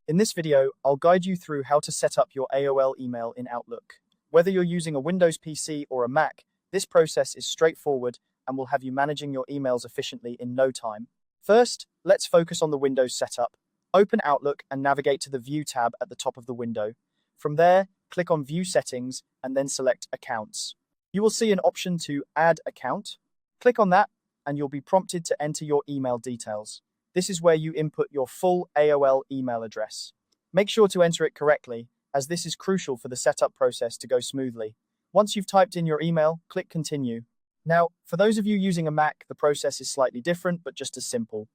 In this video, I'll guide you through how to set up your AOL email in Outlook. Whether you're using a Windows PC or a Mac, this process is straightforward and will have you managing your emails efficiently in no time. First, let's focus on the Windows setup. Open Outlook and navigate to the View tab at the top of the window. From there, click on View Settings and then select Accounts. You will see an option to Add Account. Click on that and you'll be prompted to enter your email details. This is where you input your full AOL email address. Make sure to enter it correctly, as this is crucial for the setup process to go smoothly. Once you've typed in your email, click Continue. Now, for those of you using a Mac, the process is slightly different, but just as simple.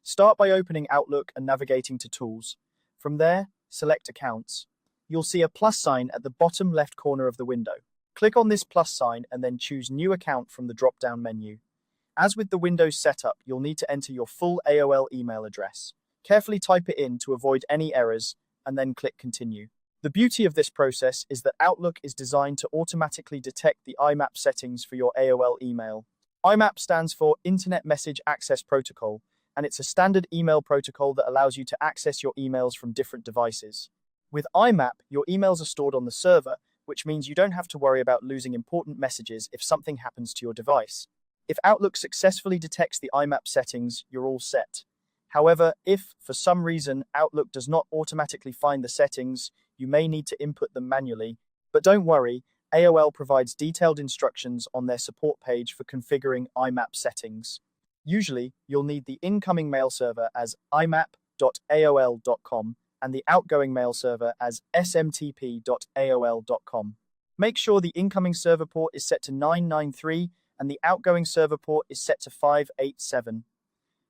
Start by opening Outlook and navigating to Tools. From there, select Accounts. You'll see a plus sign at the bottom left corner of the window. Click on this plus sign and then choose New Account from the drop-down menu. As with the Windows setup, you'll need to enter your full AOL email address. Carefully type it in to avoid any errors, and then click Continue. The beauty of this process is that Outlook is designed to automatically detect the IMAP settings for your AOL email. IMAP stands for Internet Message Access Protocol, and it's a standard email protocol that allows you to access your emails from different devices. With IMAP, your emails are stored on the server, which means you don't have to worry about losing important messages if something happens to your device. If Outlook successfully detects the IMAP settings, you're all set. However, if, for some reason, Outlook does not automatically find the settings, you may need to input them manually. But don't worry, AOL provides detailed instructions on their support page for configuring IMAP settings. Usually, you'll need the incoming mail server as imap.aol.com and the outgoing mail server as smtp.aol.com. Make sure the incoming server port is set to 993 and the outgoing server port is set to 587.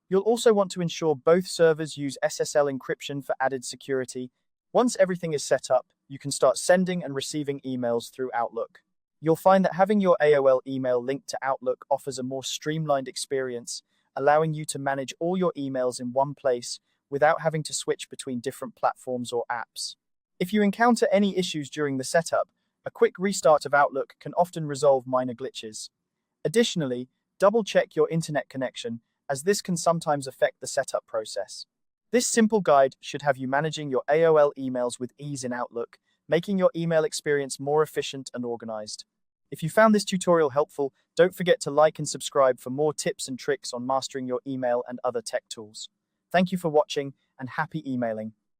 You'll also want to ensure both servers use SSL encryption for added security. Once everything is set up, you can start sending and receiving emails through Outlook. You'll find that having your AOL email linked to Outlook offers a more streamlined experience, allowing you to manage all your emails in one place without having to switch between different platforms or apps. If you encounter any issues during the setup, a quick restart of Outlook can often resolve minor glitches. Additionally, double-check your internet connection, as this can sometimes affect the setup process. This simple guide should have you managing your AOL emails with ease in Outlook, making your email experience more efficient and organized. If you found this tutorial helpful, don't forget to like and subscribe for more tips and tricks on mastering your email and other tech tools. Thank you for watching, and happy emailing.